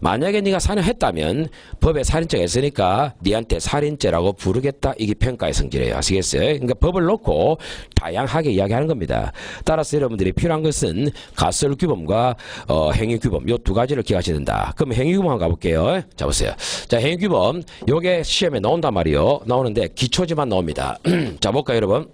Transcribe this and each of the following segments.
만약에 네가 살인했다면 법에 살인죄가 있으니까 네한테 살인죄라고 부르겠다. 이게 평가의 성질이에요. 아시겠어요? 그러니까 법을 놓고 다양하게 이야기하는 겁니다. 따라서 여러분들이 필요한 것은 가설규범과 행위규범 요 두 가지를 기억하셔야 된다. 그럼 행위규범 한번 가볼게요. 자 보세요. 자 행위규범 요게 시험에 나온단 말이요. 나오는데 기초지만 나옵니다. 자 볼까요 여러분?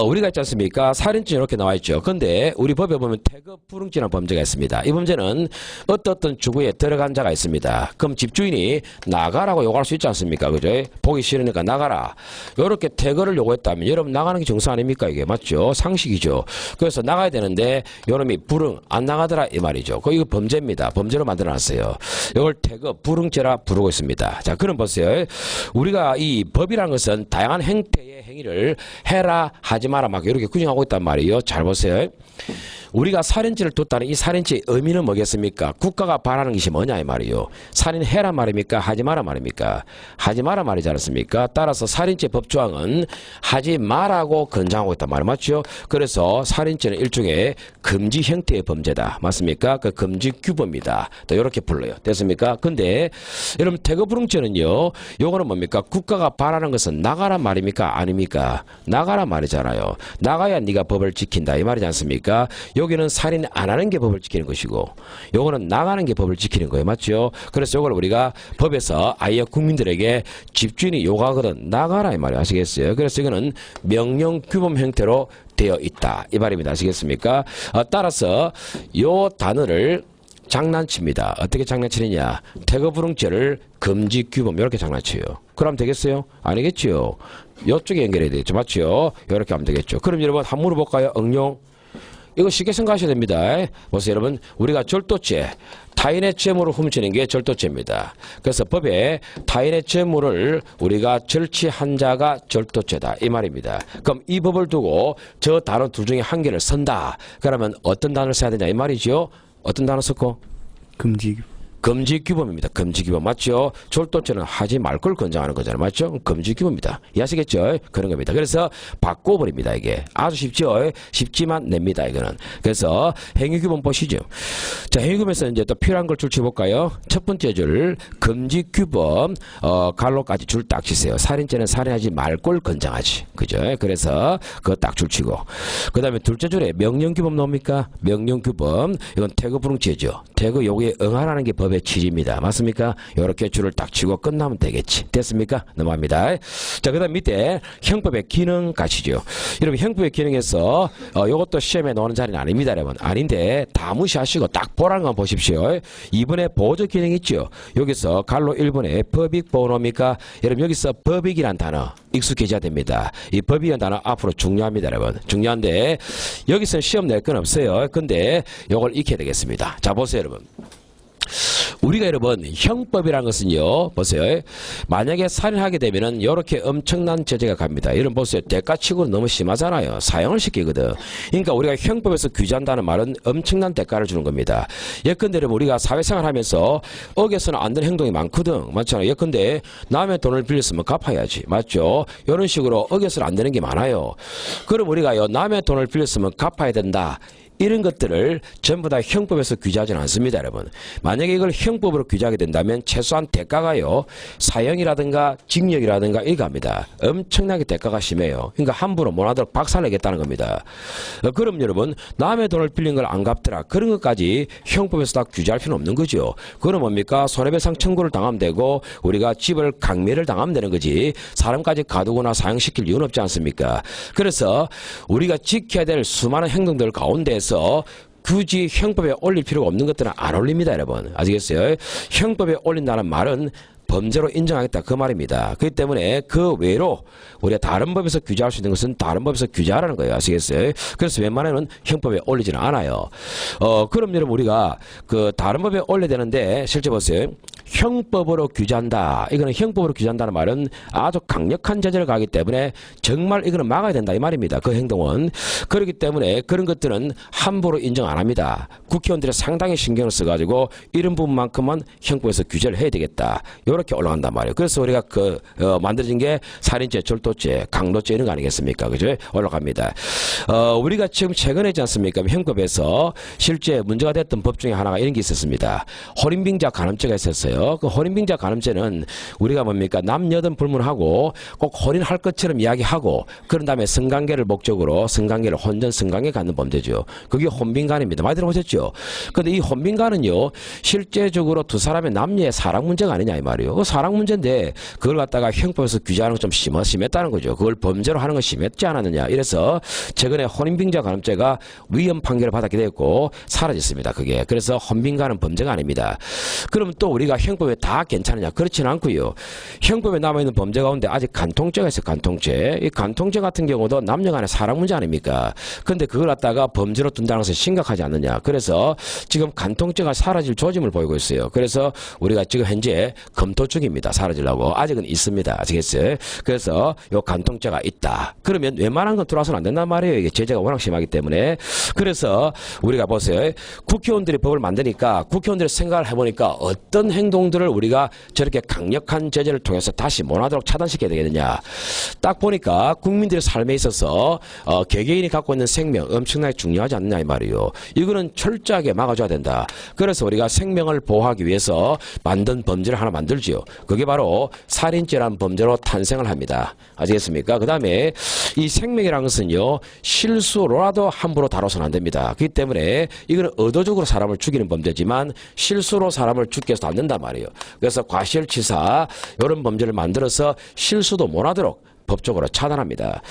우리가 있지 않습니까? 살인죄 이렇게 나와 있죠. 근데 우리 법에 보면 태급 불응죄라는 범죄가 있습니다. 이 범죄는 어떤 주거에 들어간 자가 있습니다. 그럼 집주인이 나가라고 요구할 수 있지 않습니까? 그죠? 보기 싫으니까 나가라. 요렇게 태거를 요구했다면 여러분 나가는 게 정상 아닙니까? 이게 맞죠? 상식이죠. 그래서 나가야 되는데 요놈이 불응 안 나가더라 이 말이죠. 이거 범죄입니다. 범죄로 만들어놨어요. 이걸 태급 불응죄라 부르고 있습니다. 자 그럼 보세요. 우리가 이 법이라는 것은 다양한 행태의 행위를 해라 하지 마라 막 이렇게 규정하고 있단 말이에요. 잘 보세요. 우리가 살인죄를 뒀다는 이 살인죄의 의미는 뭐겠습니까? 국가가 바라는 것이 뭐냐 이 말이에요. 살인해라 말입니까? 하지 마라 말입니까? 하지 마라 말이지 않습니까? 따라서 살인죄 법조항은 하지 마라고 권장하고 있단 말이에요. 맞죠? 그래서 살인죄는 일종의 금지 형태의 범죄다. 맞습니까? 그 금지 규범이다. 또 이렇게 불러요. 됐습니까? 근데 여러분 태거불응죄는요. 요거는 뭡니까? 국가가 바라는 것은 나가라 말입니까? 아닙니까? 나가라 말이잖아요. 나가야 네가 법을 지킨다 이 말이지 않습니까? 여기는 살인 안 하는 게 법을 지키는 것이고 요거는 나가는 게 법을 지키는 거예요. 맞죠? 그래서 요걸 우리가 법에서 아예 국민들에게 집주인이 요구하거든 나가라 이 말이에요. 아시겠어요? 그래서 이거는 명령 규범 형태로 되어 있다 이 말입니다. 아시겠습니까? 따라서 요 단어를 장난칩니다. 어떻게 장난치느냐? 태거불응죄를 금지 규범 이렇게 장난쳐요. 그럼 되겠어요? 아니겠죠? 요쪽에 연결해야 되겠죠. 맞죠? 이렇게 하면 되겠죠. 그럼 여러분 한번 물어볼까요? 응용. 이거 쉽게 생각하셔야 됩니다. 보세요 여러분. 우리가 절도죄 타인의 재물을 훔치는 게 절도죄입니다. 그래서 법에 타인의 재물을 우리가 절취한 자가 절도죄다 이 말입니다. 그럼 이 법을 두고 저 단어 둘 중에 한 개를 쓴다. 그러면 어떤 단어를 써야 되냐 이 말이죠. 어떤 단어 썼고? 금지규범입니다. 금지규범 맞죠? 절도죄는 하지 말 걸 권장하는 거잖아요. 맞죠? 금지규범입니다. 이해하시겠죠? 그런 겁니다. 그래서 바꿔버립니다. 이게 아주 쉽죠? 쉽지만 냅니다. 이거는. 그래서 행위규범 보시죠. 자, 행위규범에서 이제 또 필요한 걸 줄쳐볼까요? 첫 번째 줄 금지규범 갈로까지 줄 딱 치세요. 살인죄는 살인하지 말 걸 권장하지. 그죠? 그래서 그거 딱 줄치고 그 다음에 둘째 줄에 명령규범 나옵니까? 명령규범 이건 태거불응죄죠. 태거 요구에 응하라는 게 법의 취지입니다. 맞습니까? 이렇게 줄을 딱 치고 끝나면 되겠지. 됐습니까? 넘어갑니다. 자, 그 다음 밑에 형법의 기능 가시죠. 여러분 형법의 기능에서 이것도 시험에 나오는 자리는 아닙니다. 여러분. 아닌데 다 무시하시고 딱 보라는 거 보십시오. 2번에 보조 기능 있죠. 여기서 갈로 1번에 법익보호노입니까? 여러분 여기서 법익이란 단어 익숙해져야 됩니다. 이 법이라는 단어 앞으로 중요합니다. 여러분. 중요한데 여기서 시험 낼 건 없어요. 근데 이걸 익혀야 되겠습니다. 자 보세요 여러분. 우리가 여러분 형법이라는 것은요 보세요 만약에 살인하게 되면은 이렇게 엄청난 제재가 갑니다. 여러분 보세요 대가치고는 너무 심하잖아요. 사형을 시키거든. 그러니까 우리가 형법에서 규제한다는 말은 엄청난 대가를 주는 겁니다. 예컨대 여러분 우리가 사회생활 하면서 어겨서는 안 되는 행동이 많거든. 맞잖아요. 예컨대 남의 돈을 빌렸으면 갚아야지. 맞죠? 이런 식으로 어겨서는 안 되는 게 많아요. 그럼 우리가 남의 돈을 빌렸으면 갚아야 된다. 이런 것들을 전부 다 형법에서 규제하지는 않습니다. 여러분. 만약에 이걸 형법으로 규제하게 된다면 최소한 대가가요. 사형이라든가 징역이라든가 이렇게 합니다. 엄청나게 대가가 심해요. 그러니까 함부로 못하도록 박살내겠다는 겁니다. 그럼 여러분 남의 돈을 빌린 걸 안 갚더라. 그런 것까지 형법에서 다 규제할 필요는 없는 거죠. 그럼 뭡니까? 손해배상 청구를 당하면 되고 우리가 집을 강매를 당하면 되는 거지. 사람까지 가두거나 사형시킬 이유는 없지 않습니까? 그래서 우리가 지켜야 될 수많은 행동들 가운데에서 굳이 형법에 올릴 필요가 없는 것들은 안 올립니다. 여러분. 아시겠어요? 형법에 올린다는 말은 범죄로 인정하겠다 그 말입니다. 그렇기 때문에 그 외로 우리가 다른 법에서 규제할 수 있는 것은 다른 법에서 규제하라는 거예요. 아시겠어요? 그래서 웬만하면 형법에 올리지는 않아요. 그럼 여러분 우리가 그 다른 법에 올려야 되는데 실제 보세요. 형법으로 규제한다. 이거는 형법으로 규제한다는 말은 아주 강력한 제재를 가기 때문에 정말 이거는 막아야 된다 이 말입니다. 그 행동은. 그렇기 때문에 그런 것들은 함부로 인정 안 합니다. 국회의원들이 상당히 신경을 써가지고 이런 부분만큼은 형법에서 규제를 해야 되겠다. 요렇게 올라간단 말이에요. 그래서 우리가 만들어진 게 살인죄, 절도죄, 강도죄 이런 거 아니겠습니까? 그죠? 올라갑니다. 우리가 지금 최근에 있지 않습니까? 형법에서 실제 문제가 됐던 법 중에 하나가 이런 게 있었습니다. 혼인빙자 간음죄가 있었어요. 그 혼인빙자 간음죄는 우리가 뭡니까? 남여든 불문하고 꼭 혼인할 것처럼 이야기하고 그런 다음에 성관계를 목적으로 성관계를 혼전 성관계 갖는 범죄죠. 그게 혼빈간입니다. 많이 들어보셨죠? 근데 이 혼빈간은요, 실제적으로 두 사람의 남녀의 사랑 문제가 아니냐 이 말이에요. 그 사랑 문제인데 그걸 갖다가 형법에서 규제하는 건 좀 심했다는 거죠. 그걸 범죄로 하는 건 심했지 않았느냐. 이래서 최근에 혼인빙자 간음죄가 위헌 판결을 받았게 됐고 사라졌습니다. 그게. 그래서 혼빈간은 범죄가 아닙니다. 그럼 또 우리가 형법에 다 괜찮으냐? 그렇지는 않고요. 형법에 남아있는 범죄 가운데 아직 간통죄가 있어요. 간통죄. 이 간통죄 같은 경우도 남녀 간의 사랑 문제 아닙니까? 근데 그걸 갖다가 범죄로 둔다는 것은 심각하지 않느냐. 그래서 지금 간통죄가 사라질 조짐을 보이고 있어요. 그래서 우리가 지금 현재 검토 중입니다. 사라지려고. 아직은 있습니다. 아시겠어요? 그래서 요 간통죄가 있다. 그러면 웬만한 건 들어와서는 안 된단 말이에요. 이게 제재가 워낙 심하기 때문에. 그래서 우리가 보세요. 국회의원들이 법을 만드니까 국회의원들이 생각을 해보니까 어떤 행동들을 우리가 저렇게 강력한 제재를 통해서 다시 못하도록 차단시켜야 되겠느냐. 딱 보니까 국민들의 삶에 있어서 개개인이 갖고 있는 생명 엄청나게 중요하지 않느냐 이 말이에요. 이거는 철저하게 막아줘야 된다. 그래서 우리가 생명을 보호하기 위해서 만든 범죄를 하나 만들지요. 그게 바로 살인죄라는 범죄로 탄생을 합니다. 아시겠습니까? 그 다음에 이 생명이라는 것은요, 실수로라도 함부로 다뤄서는 안 됩니다. 그렇기 때문에 이거는 의도적으로 사람을 죽이는 범죄지만 실수로 사람을 죽게 해서도 안 된단 말이에요. 그래서 과실치사 이런 범죄를 만들어서 실수도 못하도록 법적으로 차단합니다.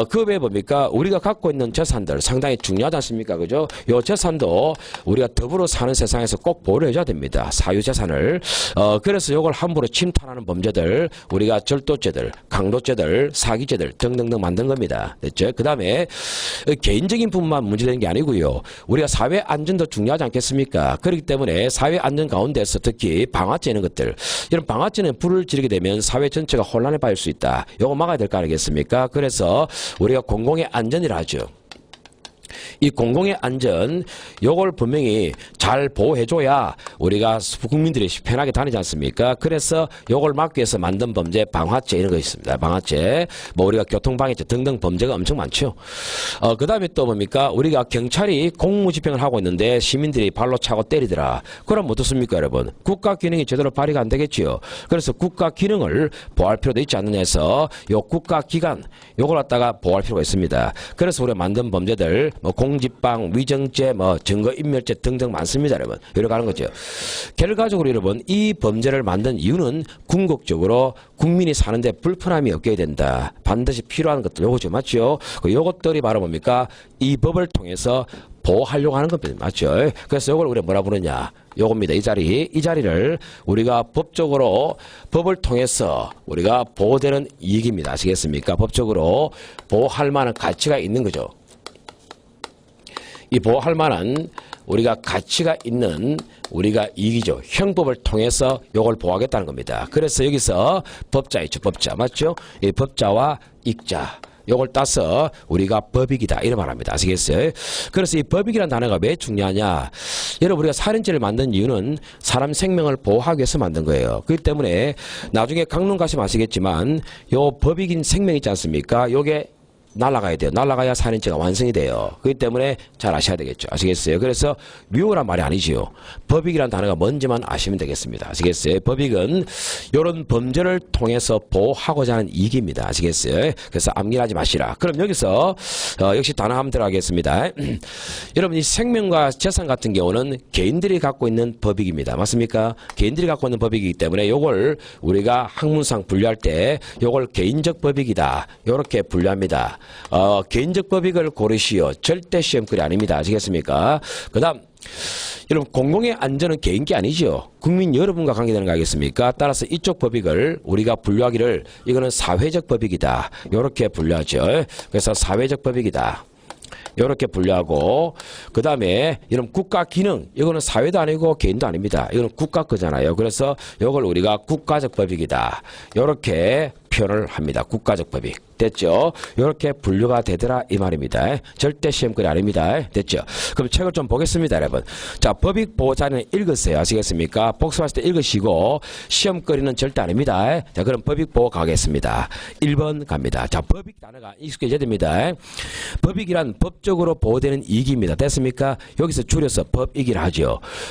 그 외에 뭡니까? 우리가 갖고 있는 재산들 상당히 중요하지 않습니까? 그죠? 요 재산도 우리가 더불어 사는 세상에서 꼭 보호를 해줘야 됩니다. 사유재산을. 그래서 요걸 함부로 침탈하는 범죄들, 우리가 절도죄들, 강도죄들, 사기죄들 등등등 만든 겁니다. 됐죠? 그 다음에 개인적인 부분만 문제되는 게 아니고요. 우리가 사회 안전도 중요하지 않겠습니까? 그렇기 때문에 사회 안전 가운데서 특히 방화죄 이런 것들, 이런 방화죄는 불을 지르게 되면 사회 전체가 혼란에 빠질 수 있다. 요거 막아야 될 거 아니겠습니까? 그래서 우리가 공공의 안전이라 하죠. 이 공공의 안전, 요걸 분명히 잘 보호해줘야 우리가 국민들이 편하게 다니지 않습니까? 그래서 요걸 막기 위해서 만든 범죄, 방화죄 이런 거 있습니다. 방화죄, 뭐 우리가 교통방해죄 등등 범죄가 엄청 많죠. 그 다음에 또 뭡니까? 우리가 경찰이 공무집행을 하고 있는데 시민들이 발로 차고 때리더라. 그럼 어떻습니까, 여러분? 국가 기능이 제대로 발휘가 안 되겠지요. 그래서 국가 기능을 보호할 필요도 있지 않느냐 해서 요 국가 기관, 요걸 갖다가 보호할 필요가 있습니다. 그래서 우리가 만든 범죄들, 뭐 공직방, 위정죄, 뭐 증거인멸죄 등등 많습니다, 여러분. 이렇게 하는 거죠. 결과적으로 여러분, 이 범죄를 만든 이유는 궁극적으로 국민이 사는데 불편함이 없게 된다. 반드시 필요한 것들, 요거죠. 맞죠? 요것들이 바로 뭡니까? 이 법을 통해서 보호하려고 하는 겁니다. 맞죠? 그래서 이걸 우리가 뭐라 부르냐? 요겁니다. 이 자리를 우리가 법적으로 법을 통해서 우리가 보호되는 이익입니다. 아시겠습니까? 법적으로 보호할 만한 가치가 있는 거죠. 이 보호할 만한 우리가 가치가 있는 우리가 이익이죠. 형법을 통해서 요걸 보호하겠다는 겁니다. 그래서 여기서 법자 있죠. 법자. 맞죠? 이 법자와 익자. 요걸 따서 우리가 법익이다 이런 말합니다. 아시겠어요? 그래서 이 법익이라는 단어가 왜 중요하냐? 여러분 우리가 살인죄를 만든 이유는 사람 생명을 보호하기 위해서 만든 거예요. 그렇기 때문에 나중에 강론 가시면 아시겠지만 요 법익인 생명 있지 않습니까? 요게 날아가야 돼요. 날아가야 살인죄가 완성이 돼요. 그렇기 때문에 잘 아셔야 되겠죠. 아시겠어요? 그래서 미워란 말이 아니지요. 법익이라는 단어가 뭔지만 아시면 되겠습니다. 아시겠어요? 법익은 이런 범죄를 통해서 보호하고자 하는 이익입니다. 아시겠어요? 그래서 암기하지 마시라. 그럼 여기서 역시 단어 한번 들어가겠습니다. 여러분 이 생명과 재산 같은 경우는 개인들이 갖고 있는 법익입니다. 맞습니까? 개인들이 갖고 있는 법익이기 때문에 요걸 우리가 학문상 분류할 때 요걸 개인적 법익이다. 요렇게 분류합니다. 개인적 법익을 고르시오. 절대 시험거리 아닙니다. 아시겠습니까? 그 다음 여러분 공공의 안전은 개인 게 아니죠. 국민 여러분과 관계되는 거 알겠습니까? 따라서 이쪽 법익을 우리가 분류하기를 이거는 사회적 법익이다. 이렇게 분류하죠. 그래서 사회적 법익이다. 이렇게 분류하고 그 다음에 이런 국가 기능 이거는 사회도 아니고 개인도 아닙니다. 이거는 국가 거잖아요. 그래서 이걸 우리가 국가적 법익이다. 이렇게 표현을 합니다. 국가적 법익. 됐죠? 이렇게 분류가 되더라 이 말입니다. 절대 시험거리 아닙니다. 됐죠? 그럼 책을 좀 보겠습니다, 여러분. 자, 법익 보호자는 읽으세요. 아시겠습니까? 복습하실 때 읽으시고 시험거리는 절대 아닙니다. 자, 그럼 법익 보호 가겠습니다. 1번 갑니다. 자, 법익 단어가 익숙해져야 됩니다. 법익이란 법적으로 보호되는 이익입니다. 됐습니까? 여기서 줄여서 법익이라 하죠.